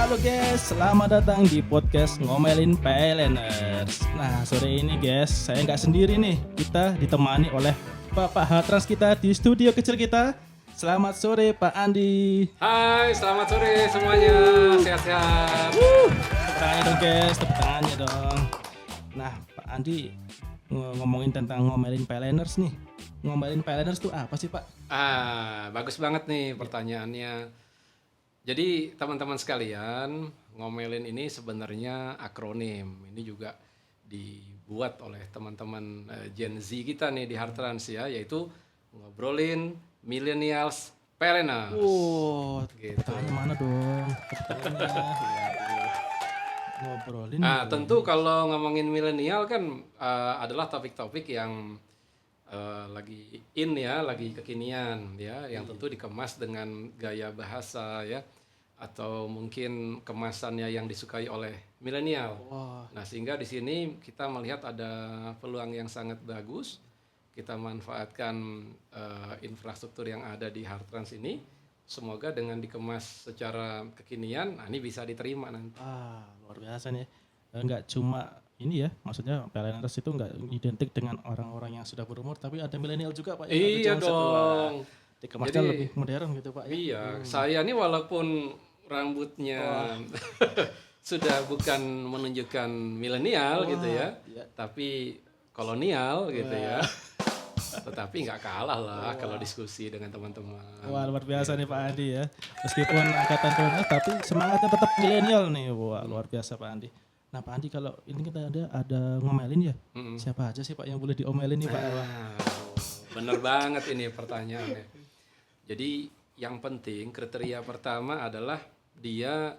Halo guys, selamat datang di podcast Ngomelin PLNers. Nah sore ini guys, saya nggak sendiri nih. Kita ditemani oleh Bapak Hatrans kita di studio kecil kita. Selamat sore Pak Andi. Hai, selamat sore semuanya. Sehat-sehat. Tepuk tangannya dong guys, tepuk tangannya dong. Nah Pak Andi ngomongin tentang ngomelin PLNers nih. Ngomelin PLNers itu apa sih Pak? Bagus banget nih pertanyaannya. Jadi teman-teman sekalian, ngomelin ini sebenarnya akronim. Ini juga dibuat oleh teman-teman Gen Z kita nih di Hartrans ya, yaitu ngobrolin millennials PLNers. Gitu. Pertanyaan mana dong? Pertanyaannya. Ngobrolin. Tentu kalau ngomongin milenial kan adalah topik-topik yang lagi in ya, lagi kekinian ya, yang tentu dikemas dengan gaya bahasa ya, atau mungkin kemasannya yang disukai oleh milenial. Nah, sehingga di sini kita melihat ada peluang yang sangat bagus. Kita manfaatkan infrastruktur yang ada di Hartrans ini. Semoga dengan dikemas secara kekinian, ini bisa diterima nanti. Luar biasa nih. Enggak cuma ini ya, maksudnya PLNers itu enggak identik dengan orang-orang yang sudah berumur, tapi ada milenial juga Pak. Iya dong. Dikemasnya lebih modern gitu Pak. Iya, saya nih walaupun rambutnya sudah bukan menunjukkan milenial gitu ya, tapi kolonial gitu ya. Tetapi nggak kalah lah kalau diskusi dengan teman-teman. Wah luar biasa nih Pak Andi ya. Meskipun angkatan PLNers tapi semangatnya tetap milenial nih. Wah luar biasa Pak Andi. Nah Pak Andi kalau ini kita ada ngomelin ya. Siapa aja sih Pak yang boleh diomelin nih Pak? Bener banget ini pertanyaannya. Jadi yang penting kriteria pertama adalah dia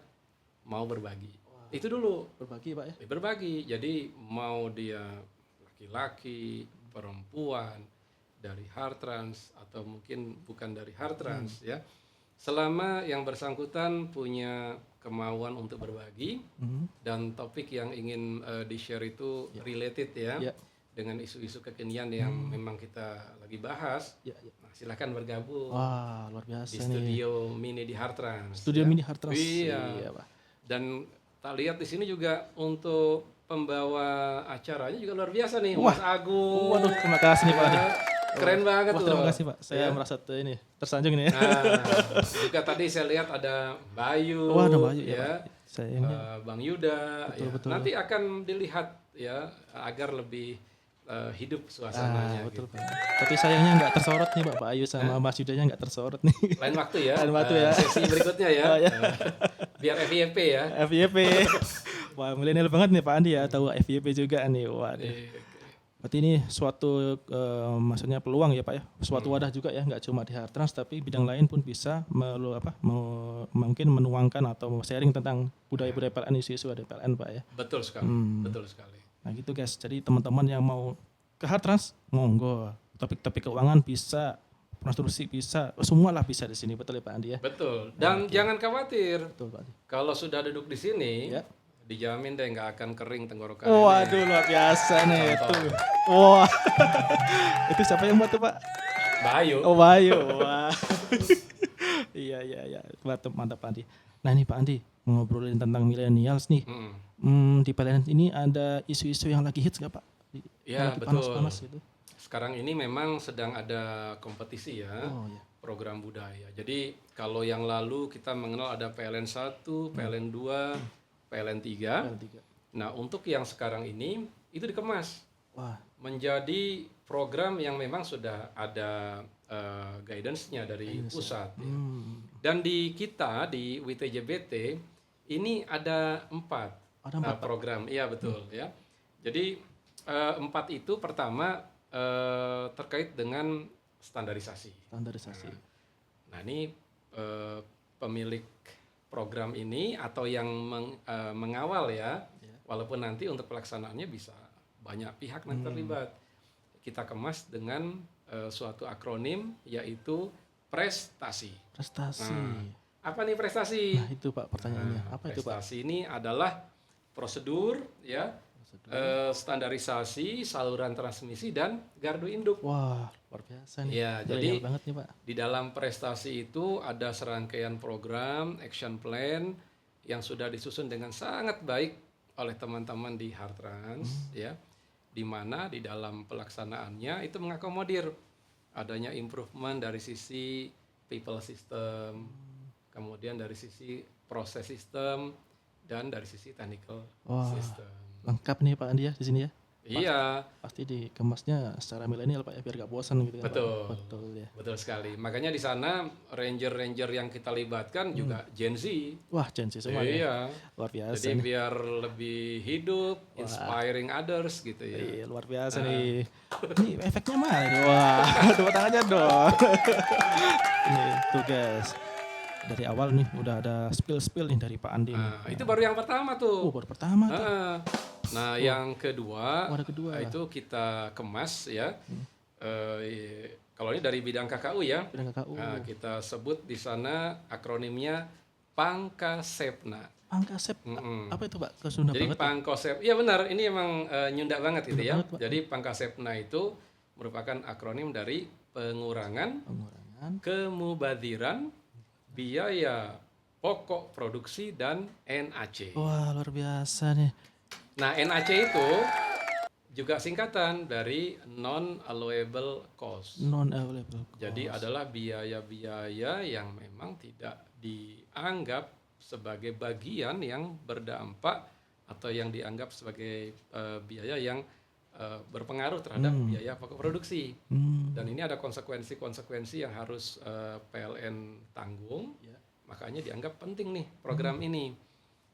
mau berbagi. Itu dulu. Berbagi Pak ya? Berbagi. Jadi mau dia laki-laki, perempuan, dari Hartrans atau mungkin bukan dari Hartrans ya. Selama yang bersangkutan punya kemauan untuk berbagi dan topik yang ingin di-share itu related ya dengan isu-isu kekinian yang memang kita lagi bahas. Nah, silakan bergabung. Wah, luar biasa di studio mini di Hartrans. Studio mini Hartrans. Iya, Pak. Dan tak lihat di sini juga untuk pembawa acaranya juga luar biasa nih, Mas Agung. Waduh, terima kasih nih Pak Andi. Keren banget loh. Terima kasih Pak. Saya merasa ini tersanjung ini ya. Juga tadi saya lihat ada Bayu. Ada Bayu ya. Bang Yuda. Betul. Nanti akan dilihat ya agar lebih hidup suasananya. Betul Pak. Tapi sayangnya nggak tersorot nih Pak Ayu sama Mas Yudanya nggak tersorot nih. Lain waktu ya. Lain waktu ya. Sesi berikutnya ya. Biar FYP ya. FYP. Wah milenial banget nih Pak Andi ya. Tahu FYP juga nih. Waduh. Berarti ini suatu maksudnya peluang ya Pak ya, suatu wadah juga ya, nggak cuma di Hartrans tapi bidang lain pun bisa mungkin menuangkan atau sharing tentang budaya-budaya PLN, isu-isu ada PLN Pak ya. Betul sekali, betul sekali. Nah gitu guys, jadi teman-teman yang mau ke Hartrans, monggo, topik-topik keuangan bisa, konstruksi bisa, semua lah bisa di sini, betul ya Pak Andi ya. Betul. Dan jangan khawatir, betul Pak Andi. Kalau sudah duduk di sini. Ya. Dijamin deh nggak akan kering tenggorokan. Waduh luar biasa nih itu. Wah. Itu siapa yang buat tuh Pak? Bayu. Bayu. Wah. Iya. Mantap Pak Andi. Nah ini Pak Andi ngobrolin tentang millennials nih. Di PLN ini ada isu-isu yang lagi hits nggak Pak? Iya betul. Panas gitu. Sekarang ini memang sedang ada kompetisi ya. Program budaya. Jadi kalau yang lalu kita mengenal ada PLN 1, PLN 2. PLN 3. Nah, untuk yang sekarang ini itu dikemas. Menjadi program yang memang sudah ada guidance-nya dari pusat. Ya. Dan di kita di WTJBT ini ada 4 program. Iya betul ya. Jadi 4 itu pertama terkait dengan standarisasi. Nah, ini pemilik program ini atau yang mengawal ya, walaupun nanti untuk pelaksanaannya bisa banyak pihak nanti terlibat. Kita kemas dengan suatu akronim yaitu prestasi. Apa nih prestasi? Nah itu Pak pertanyaannya. Apa itu Pak? Prestasi ini adalah prosedur ya, standarisasi, saluran transmisi dan gardu induk. Wah, luar biasa nih. Ya, jadi banget nih, Pak. Di dalam prestasi itu ada serangkaian program, action plan yang sudah disusun dengan sangat baik oleh teman-teman di Hartrans ya, di mana di dalam pelaksanaannya itu mengakomodir adanya improvement dari sisi people system, kemudian dari sisi proses system, dan dari sisi technical Wah, system. lengkap nih Pak Andi ya di sini ya. Iya, Pasti dikemasnya secara milenial Pak ya, biar gak bosan gitu kan Pak. betul. Betul ya. Betul sekali. Makanya di sana ranger-ranger yang kita libatkan juga Gen Z. Wah, Gen Z semua ya. Iya. Luar biasa Jadi nih. biar lebih hidup, inspiring others gitu ya. Iya, luar biasa nih. Ini efeknya mana nih? Wah, tepuk tangan aja dong. Ini tuh guys. Dari awal nih udah ada spill-spill nih dari Pak Andi nih. Nah, itu baru yang pertama tuh. Baru pertama tuh. Nah, yang kedua, Ada kedua. itu kita kemas ya. Kalau ini dari bidang KKU ya. Bidang KKU. Nah, kita sebut di sana akronimnya Pangkasepna. Pangkasep. Mm-mm. Apa itu Pak? Ke Sunda Jadi banget. Pangkosep, iya benar, ini emang nyunda banget gitu ya. banget, Pak. Jadi Pangkasepna itu merupakan akronim dari pengurangan Pengurangan. kemubadiran biaya pokok produksi dan NAC. Wah, luar biasa nih. Nah, NAC itu juga singkatan dari non allowable cost. Non available. Jadi adalah biaya-biaya yang memang tidak dianggap sebagai bagian yang berdampak atau yang dianggap sebagai biaya yang berpengaruh terhadap biaya pokok produksi. Dan ini ada konsekuensi-konsekuensi yang harus PLN tanggung. Makanya dianggap penting nih program ini.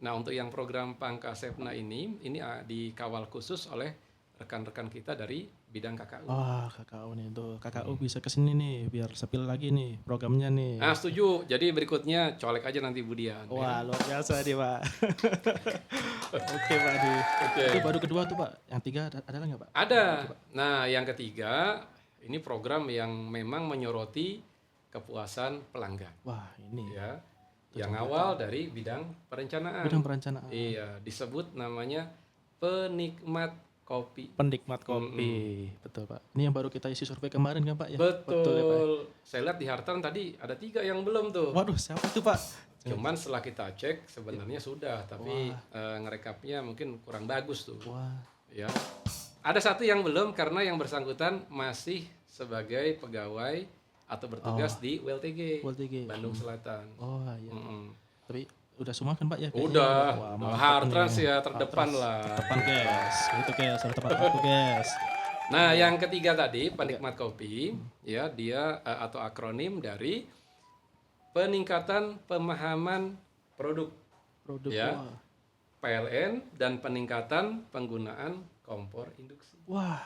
Nah, untuk yang program Pangkasepna ini dikawal khusus oleh rekan-rekan kita dari bidang KKU. Wah, KKU nih tuh. KKU bisa kesini nih biar sepil lagi nih programnya nih. Nah, setuju. Jadi berikutnya colek aja nanti Budian. Wah, luar biasa nih Pak. Oke Pak Adi. Oke. Itu baru kedua tuh Pak. Yang tiga ada lagi nggak Pak? Ada. Nah, yang ketiga, ini program yang memang menyoroti kepuasan pelanggan. Wah, ini Ya. Yang awal dari bidang perencanaan. bidang perencanaan. Iya, disebut namanya penikmat kopi. Penikmat kopi. Betul Pak. Ini yang baru kita isi survei kemarin kan Pak ya? Betul. ya Pak. Ya? Saya lihat di Hartan tadi ada 3 yang belum tuh. Waduh, siapa itu Pak? Cuman setelah kita cek sebenarnya sudah, tapi ngerekapnya mungkin kurang bagus tuh. Wah. Ya. Ada 1 yang belum karena yang bersangkutan masih sebagai pegawai atau bertugas di WLTG, WLTG. Bandung Selatan. Oh iya. Tapi udah semua kan Pak ya? kayaknya? Udah, Wah, mantap Hartrans nih. ya terdepan Hartrans lah. Terdepan guys. Itu guys, ada tempat aku guys. Nah, yang ketiga tadi penikmat kopi, ya dia atau akronim dari peningkatan pemahaman produk, Produk ya, wah. PLN dan peningkatan penggunaan kompor induksi. Wah,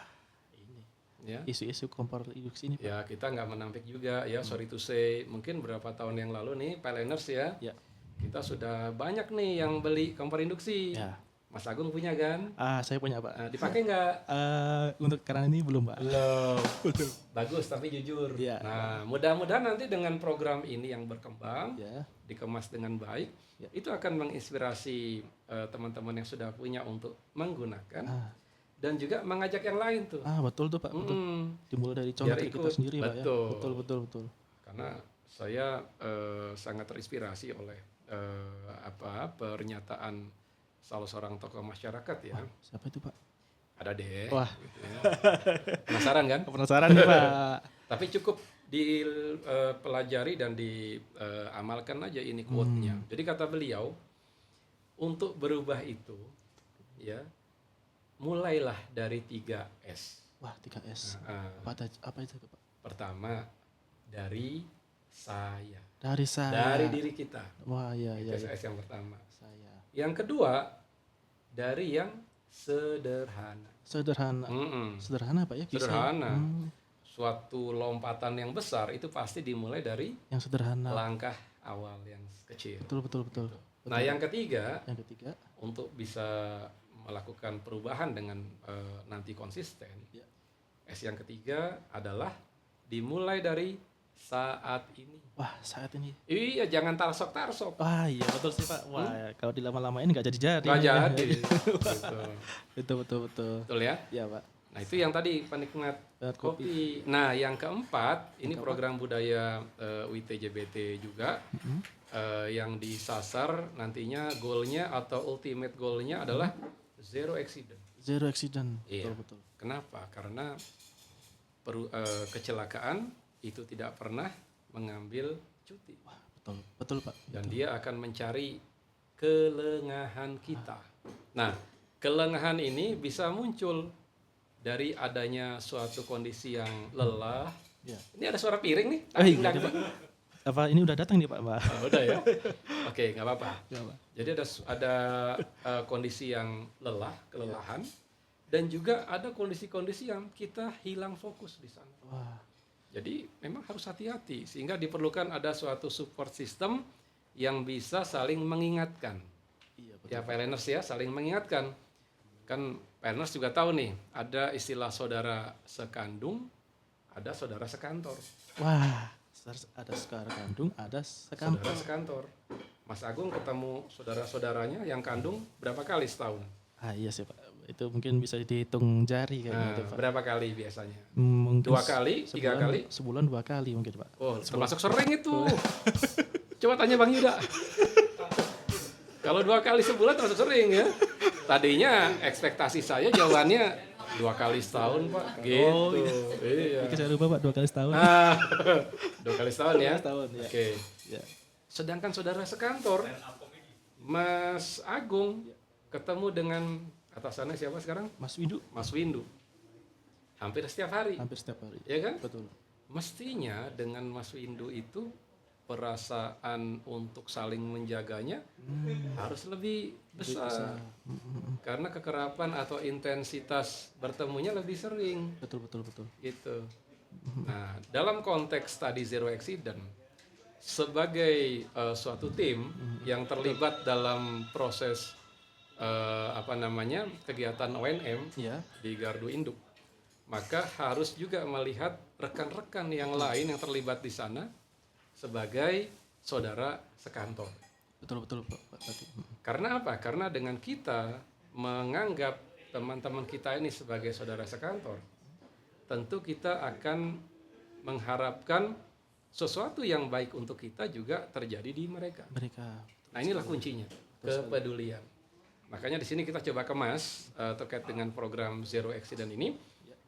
Ya, isu-isu kompor induksi ini Pak. ya kita nggak menampik juga ya, sorry to say, mungkin berapa tahun yang lalu nih PLNers ya, Ya. kita sudah banyak nih yang beli kompor induksi. Ya. Mas Agung punya kan? Saya punya Pak. Nah, dipakai nggak? Untuk karena ini belum Pak. Belum. Bagus tapi jujur. Iya. Nah, mudah-mudahan nanti dengan program ini yang berkembang, Ya. dikemas dengan baik, Ya. itu akan menginspirasi teman-teman yang sudah punya untuk menggunakan dan juga mengajak yang lain tuh. Betul tuh Pak. Betul. Dimulai dari contoh Biar dari kita ikut. sendiri Pak ya. Betul. Betul. Karena saya sangat terinspirasi oleh pernyataan salah seorang tokoh masyarakat ya. Siapa itu Pak? Ada deh. Wah. Gitu ya. Penasaran kan? Penasaran nih Pak. Tapi cukup dipelajari dan diamalkan aja ini quote-nya. Jadi kata beliau, untuk berubah itu, ya, mulailah dari 3S. Wah, 3S. Nah, Apa itu Pak? pertama, dari saya. Dari saya. Dari diri kita. Wah, iya. Itu S yang pertama. Saya. Yang kedua, dari yang sederhana. Sederhana. Sederhana Pak ya? Bisa. Sederhana. Suatu lompatan yang besar itu pasti dimulai dari Yang sederhana. langkah awal yang kecil. Betul. Nah, yang ketiga, Yang ketiga, untuk bisa melakukan perubahan dengan nanti konsisten, Ya. S yang ketiga adalah dimulai dari saat ini. wah saat ini. Iya, jangan tarsok-tarsok. Wah iya betul sih Pak. Wah kalau dilama-lamain nggak jadi-jadi. Nggak ini. jadi. Gitu. Betul. Betul ya? Ya Pak. Nah, itu yang tadi penikmat Penikmat kopi. Nah, yang keempat, ini program budaya UITJBT juga. yang disasar nantinya goalnya atau ultimate goalnya adalah zero accident. Zero accident. Iya. Betul. Kenapa? Karena kecelakaan itu tidak pernah mengambil cuti. Wah, betul Pak. Dan dia akan mencari kelengahan kita. Nah, kelengahan ini bisa muncul dari adanya suatu kondisi yang lelah. Ya. Ini ada suara piring nih. Iya, Pak. Apa ini udah datang nih Pak? Udah ya. Oke, nggak apa-apa. Nggak apa. Jadi ada kondisi yang lelah, kelelahan, dan juga ada kondisi-kondisi yang kita hilang fokus di sana. Wah, Jadi memang harus hati-hati sehingga diperlukan ada suatu support system yang bisa saling mengingatkan. iya betul. Ya PLNers ya saling mengingatkan. Kan PLNers juga tahu nih ada istilah saudara sekandung, ada saudara sekantor. Wah, ada saudara kandung, ada sekantor. Saudara sekantor. Mas Agung ketemu saudara-saudaranya yang kandung berapa kali setahun? Ah iya sih Pak, itu mungkin bisa dihitung jari kayaknya itu Pak. Berapa kali biasanya? Mungkin 2 kali, 3 kali? Sebulan 2 kali mungkin Pak. Oh, termasuk sering itu. Coba tanya Bang Yuda. Kalau 2 kali sebulan termasuk sering ya. Tadinya ekspektasi saya jawabannya 2 kali setahun Pak. Gitu. Oh, iya. Ini saya lupa Pak 2 kali setahun. 2 kali setahun ya. Setahun ya. Oke. Ya. Sedangkan saudara sekantor, Mas Agung ketemu dengan atasannya siapa sekarang? Mas Windu Mas Windu. Hampir setiap hari. hampir setiap hari. Ya kan? Betul. Mestinya dengan Mas Windu itu perasaan untuk saling menjaganya harus lebih besar. Karena kekerapan atau intensitas bertemunya lebih sering. Betul. Gitu. Nah, dalam konteks tadi zero accident, sebagai suatu tim yang terlibat dalam proses kegiatan ONM Iya. di Gardu Induk, maka harus juga melihat rekan-rekan yang lain yang terlibat di sana sebagai saudara sekantor. Betul Pak. Berarti. Karena apa? Karena dengan kita menganggap teman-teman kita ini sebagai saudara sekantor, tentu kita akan mengharapkan sesuatu yang baik untuk kita juga terjadi di mereka. Mereka. Nah, inilah kuncinya, kepedulian. Makanya di sini kita coba kemas terkait dengan program Zero Accident ini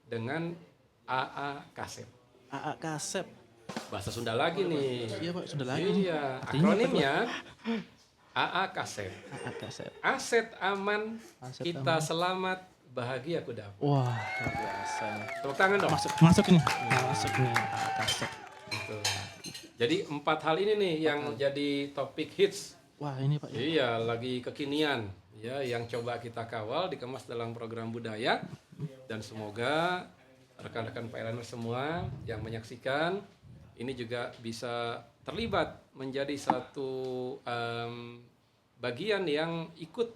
dengan AA Kasep. AA Kasep. Bahasa Sunda lagi nih. Iya Pak, sudah lagi nih. Iya, Artinya akronimnya AA Kasep. AA Kasep. Aset aman, Aset kita selamat, bahagia aku dapat. Wah, luar biasa. Tepuk tangan dong. Masuk nih. Masuk nih AA Kasep. Gitu. Jadi 4 hal ini nih yang jadi topik hits. Wah, ini Pak. Iya, lagi kekinian ya yang coba kita kawal dikemas dalam program budaya dan semoga rekan-rekan PLN semua yang menyaksikan ini juga bisa terlibat menjadi satu bagian yang ikut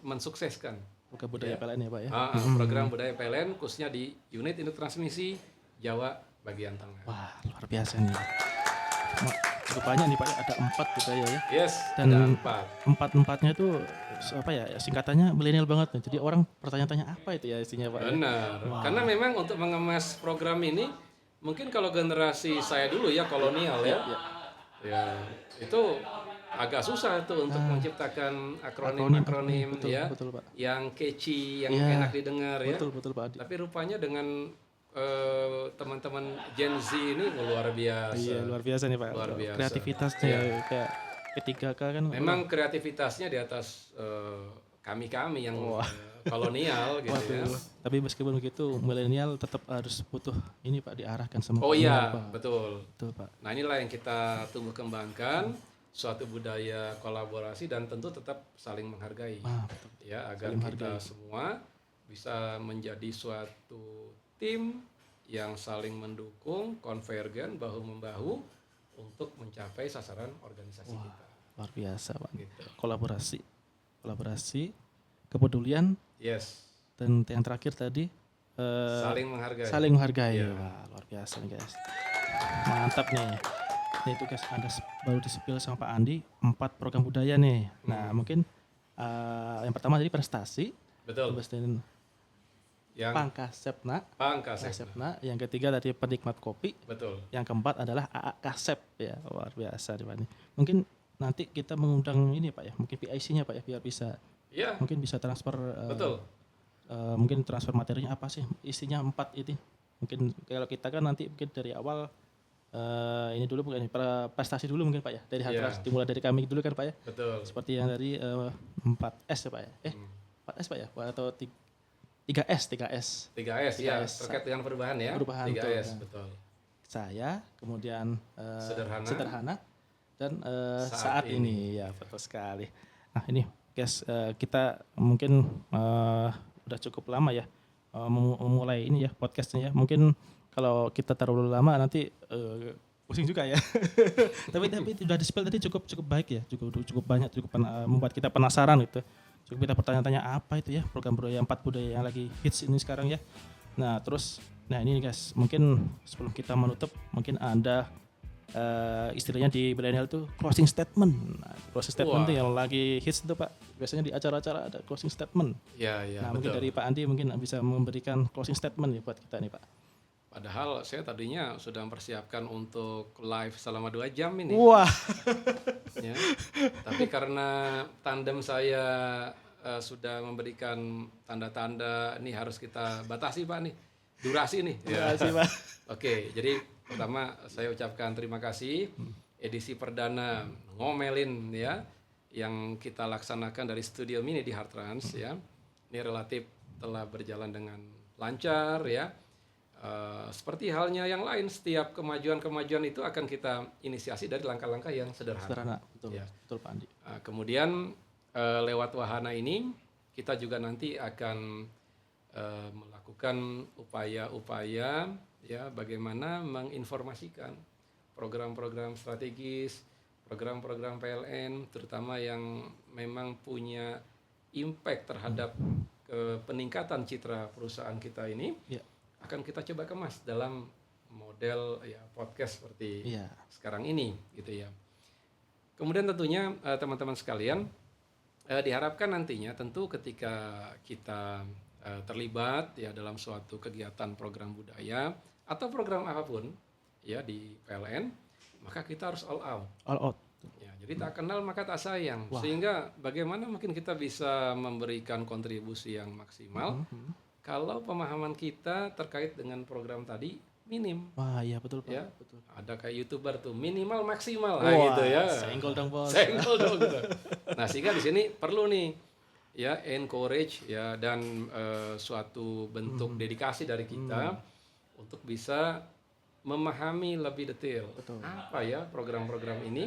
mensukseskan Program budaya PLN ya Pak ya. program budaya PLN khususnya di unit induk transmisi Jawa bagian tengah. Wah, luar biasa nih. Cukup banyak nih Pak, ada 4 budaya ya. Yes, Dan ada 4. 4-4-nya itu apa ya, singkatannya milenial banget nih. Jadi orang bertanya-tanya apa itu ya isinya Pak. Benar. Karena memang untuk mengemas program ini mungkin kalau generasi saya dulu ya kolonial ya. Ya, itu agak susah tuh untuk menciptakan akronim-akronim ya. Betul Pak. Yang catchy, yang Iya. enak didengar ya. Betul Pak Adi. Tapi rupanya dengan teman-teman Gen Z ini luar biasa. Iya, luar biasa nih Pak. Luar biasa. Kreativitasnya kayak P3K kan. Memang kreativitasnya di atas kami-kami yang kolonial gitu ya. Tapi meskipun begitu milenial tetap harus butuh ini Pak, diarahkan sama Oh iya, Pak. betul. Betul Pak. Nah, inilah yang kita tumbuh kembangkan suatu budaya kolaborasi dan tentu tetap saling menghargai. Betul. Ya, agar kita semua bisa menjadi suatu tim yang saling mendukung, konvergen, bahu-membahu untuk mencapai sasaran organisasi kita. Luar biasa Pak. Gitu. Kolaborasi, kepedulian, Yes, dan yang terakhir tadi saling menghargai. saling menghargai. Wah, luar biasa nih guys. Mantap nih. Nah itu guys, ada baru disepil sama Pak Andi 4 program budaya nih. Nah mungkin yang pertama tadi prestasi. Betul. Yang Pangkasepna. Yang ketiga tadi penikmat kopi. Betul. Yang keempat adalah AA Kasep ya, luar biasa di mana. Mungkin nanti kita mengundang ini Pak ya, mungkin PIC-nya Pak ya, biar bisa Iya, mungkin bisa transfer betul. mungkin transfer materinya apa sih isinya 4 ini. Mungkin kalau kita kan nanti mungkin dari awal ini dulu mungkin prestasi dulu mungkin Pak ya, dari Iya. Hatras dimulai dari kami dulu kan Pak ya. Betul. Seperti yang dari 4S ya Pak ya. 4S Pak ya, atau 3S 3S ya, 3S. terkait dengan perubahan ya. Perubahan, 3S, betul. betul. saya, kemudian Sederhana. dan Saat saat ini ya betul sekali. Nah ini guys, kita mungkin udah cukup lama ya memulai ini ya podcastnya ya. Mungkin kalau kita terlalu lama nanti pusing juga ya. tapi sudah di-spill tadi cukup baik ya, cukup banyak, membuat kita penasaran gitu. Cukup kita bertanya-tanya apa itu ya program budaya 4 budaya yang lagi hits ini sekarang ya. Nah terus, nah ini guys, mungkin sebelum kita menutup, mungkin Anda istilahnya di milenial itu closing statement. Nah, closing statement itu yang lagi hits itu Pak. Biasanya di acara-acara ada closing statement. Ya, ya, Nah betul. mungkin dari Pak Andi mungkin bisa memberikan closing statement ya buat kita nih Pak. Padahal saya tadinya sudah mempersiapkan untuk live selama 2 jam ini. Wah. Ya. Tapi karena tandem saya sudah memberikan tanda-tanda ini harus kita batasi Pak nih, durasi nih. Terima kasih Pak. Oke, jadi pertama saya ucapkan terima kasih edisi perdana ngomelin ya yang kita laksanakan dari studio mini di Hartrans ya. Ini relatif telah berjalan dengan lancar ya. Seperti halnya yang lain, setiap kemajuan itu akan kita inisiasi dari langkah-langkah yang sederhana. Betul, Ya. betul Pak Andi. Kemudian lewat wahana ini kita juga nanti akan melakukan upaya-upaya ya bagaimana menginformasikan program-program strategis, program-program PLN terutama yang memang punya impact terhadap peningkatan citra perusahaan kita ini. Ya. Akan kita coba kemas dalam model ya podcast seperti sekarang ini gitu ya. Kemudian tentunya teman-teman sekalian diharapkan nantinya tentu ketika kita terlibat ya dalam suatu kegiatan program budaya atau program apapun ya di PLN, maka kita harus all out. All out. Ya, jadi tak kenal maka tak sayang. Sehingga bagaimana mungkin kita bisa memberikan kontribusi yang maksimal kalau pemahaman kita terkait dengan program tadi minim. Wah iya betul Pak. Ya, Betul. ada kayak YouTuber tuh minimal maksimal Wah, gitu ya. Senggol dong bos. Senggol dong gitu. Nah sehingga di sini perlu nih ya encourage ya dan suatu bentuk dedikasi dari kita untuk bisa memahami lebih detail apa ya program-program ini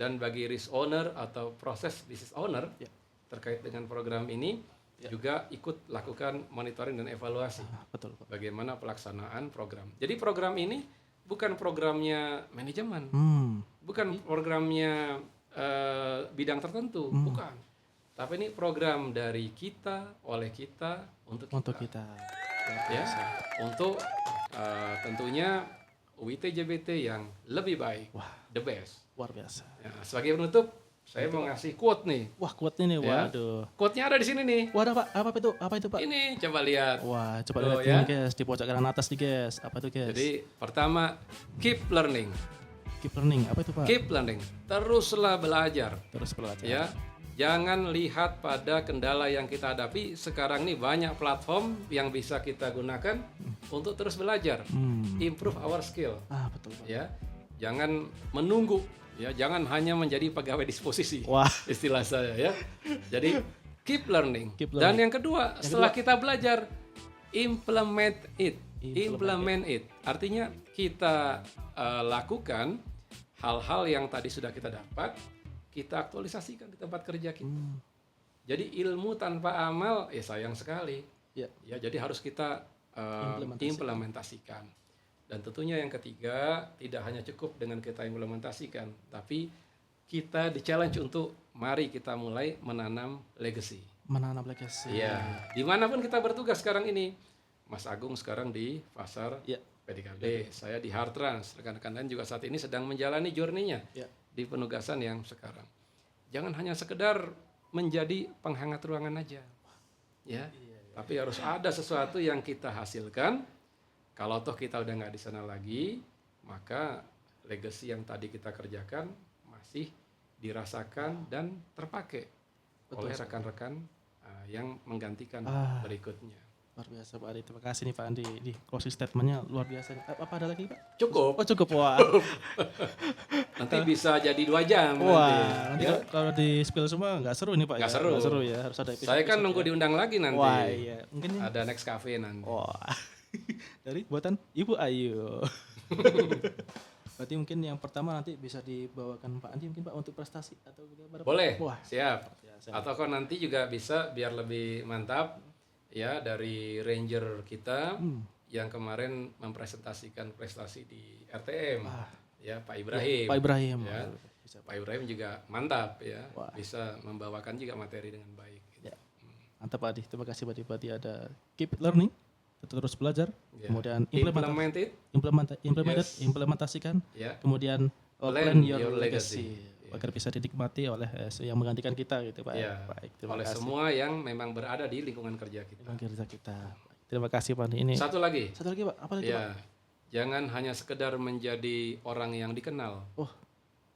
dan bagi risk owner atau proses business owner terkait dengan program ini juga ikut lakukan monitoring dan evaluasi Betul Pak. bagaimana pelaksanaan program. Jadi program ini bukan programnya manajemen, bukan programnya bidang tertentu, bukan. Tapi ini program dari kita, oleh kita, untuk kita. Ya, untuk tentunya UIT JBT yang lebih baik, the best. Luar biasa. Ya, sebagai penutup, saya mau ngasih quote nih. Wah quote-nya nih, waduh. Quote-nya ada di sini nih. Waduh Pak, apa itu Pak? Ini coba lihat. Wah, coba Tuh, lihat ya. ini guys, di pojok kanan atas nih guys. Apa itu guys? Jadi pertama, keep learning. Keep learning, apa itu Pak? Keep learning. Teruslah belajar. Terus belajar. Ya. Jangan lihat pada kendala yang kita hadapi. Sekarang nih banyak platform yang bisa kita gunakan untuk terus belajar. Improve our skill. Ah, betul Pak. Ya. Jangan menunggu. Ya, jangan hanya menjadi pegawai disposisi. Wah. Istilah saya ya. Jadi keep learning. Keep Dan learning. yang kedua, setelah kita belajar, implement it. Implement it. Artinya kita lakukan hal-hal yang tadi sudah kita dapat, kita aktualisasikan di tempat kerja kita. Jadi ilmu tanpa amal ya sayang sekali. Ya. Ya, jadi harus kita implementasikan. Dan tentunya yang ketiga, tidak hanya cukup dengan kita implementasikan, tapi kita di-challenge untuk mari kita mulai menanam legacy. Menanam legacy. Iya, dimanapun kita bertugas sekarang ini. Mas Agung sekarang di pasar PDKB, saya di Hartrans, rekan-rekan lain juga saat ini sedang menjalani journey-nya di penugasan yang sekarang. Jangan hanya sekedar menjadi penghangat ruangan aja, ya, tapi harus ada sesuatu yang kita hasilkan. Kalau toh kita udah nggak di sana lagi, maka legacy yang tadi kita kerjakan masih dirasakan dan terpakai oleh rekan-rekan yang menggantikan berikutnya. Luar biasa Pak Andi, terima kasih nih Pak Andi. Di closing statementnya luar biasa. Apa ada lagi Pak? Cukup. Oh cukup, wah. Nanti bisa jadi 2 jam. Wah, nanti kalau di spill semua nggak seru nih Pak. Nggak ya? seru. Nggak seru ya, harus ada episode. Saya kan nunggu diundang lagi nanti. Wah iya, mungkin ada next cafe nanti. Wah, dari buatan Ibu Ayu. Berarti mungkin yang pertama nanti bisa dibawakan Pak Andi mungkin Pak untuk prestasi atau bagaimana? Boleh, Wah, siap. Atau kok nanti juga bisa biar lebih mantap ya dari ranger kita yang kemarin mempresentasikan prestasi di RTM ya Pak Ibrahim. Pak Ibrahim. Ya. Bisa, Pak Ibrahim juga mantap ya. Wah. Bisa membawakan juga materi dengan baik. Ya. Mantap Pak Adi, terima kasih Pak Adi. Berarti ada keep learning, terus belajar, Ya. kemudian implementasikan, ya. kemudian plan your legacy. Agar bisa dinikmati oleh yang menggantikan kita gitu Pak. Ya. Baik, terima Oleh kasih. semua yang memang berada di lingkungan kerja kita. Lingkungan kerja kita. Terima kasih Pak Andi. Ini Satu lagi Pak, apa lagi Pak? ya, jangan hanya sekedar menjadi orang yang dikenal, Oh,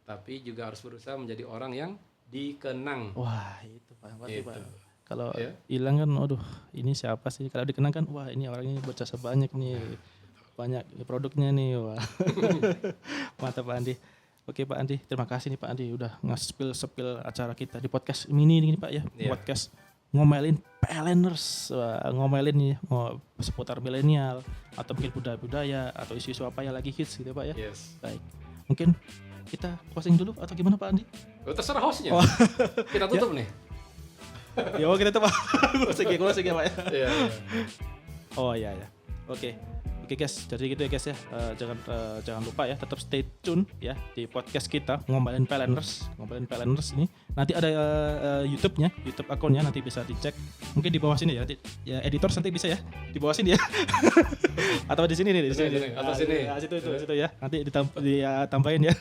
tapi juga harus berusaha menjadi orang yang dikenang. wah itu Pak. Berarti Gitu. Pak. Kalau Ya. hilang kan, aduh ini siapa sih? Kalau dikenang kan, wah ini orang ini berjasa banyak nih, banyak produknya nih, wah. Mantap Pak Andi. Oke Pak Andi, terima kasih nih Pak Andi udah nge-spill acara kita di podcast mini ini Pak ya, Iya. podcast ngomelin PLNers, wah, ngomelin nih seputar milenial atau mungkin budaya-budaya atau isu-isu apa yang lagi hits gitu Pak ya. Yes. Baik, mungkin kita closing dulu atau gimana Pak Andi? Terserah hostnya. Kita tutup nih. Ya kita tutup closing ya Pak ya. Iya. Oh iya ya. Oke guys, jadi gitu ya guys ya. Jangan lupa ya, tetap stay tune ya di podcast kita ngomelin PLNers ini. Nanti ada YouTube-nya, YouTube akunnya nanti bisa dicek. Mungkin di bawah sini ya. Nanti ya editor nanti bisa ya di bawah sini ya. Atau di sini nih, di sini. Atau sini. Situ ya. Nanti ditambahin ya.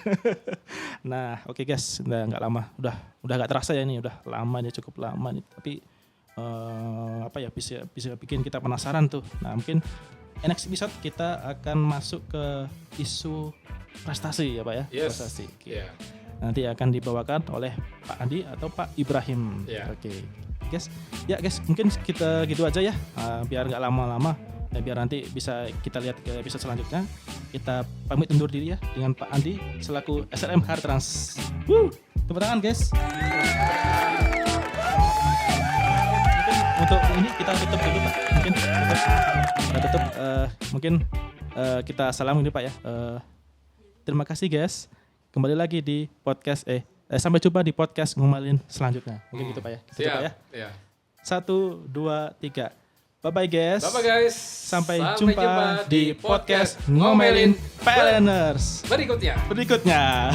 Nah, oke guys, nggak lama. Udah nggak terasa ya ini, udah lama nih, cukup lama nih. Tapi bisa bikin kita penasaran tuh. Nah, mungkin next episode kita akan masuk ke isu prestasi ya Pak ya. Yes. Prestasi. Iya. Nanti akan dibawakan oleh Pak Andi atau Pak Ibrahim. Iya. Oke. Guys, mungkin kita gitu aja ya. Biar nggak lama-lama. Biar nanti bisa kita lihat ke episode selanjutnya. Kita pamit undur diri ya dengan Pak Andi selaku SRM Hartrans. Tepuk tangan guys. Untuk ini kita tutup dulu Pak. Mungkin kita salam ini Pak ya. Terima kasih guys. Kembali lagi di podcast sampai jumpa di podcast ngomelin selanjutnya. Mungkin gitu Pak ya. Gitu, Siap. Pak ya. Ya. 1, 2, 3. Bye bye guys. Bye guys. Sampai jumpa di podcast ngomelin PLNers berikutnya. berikutnya.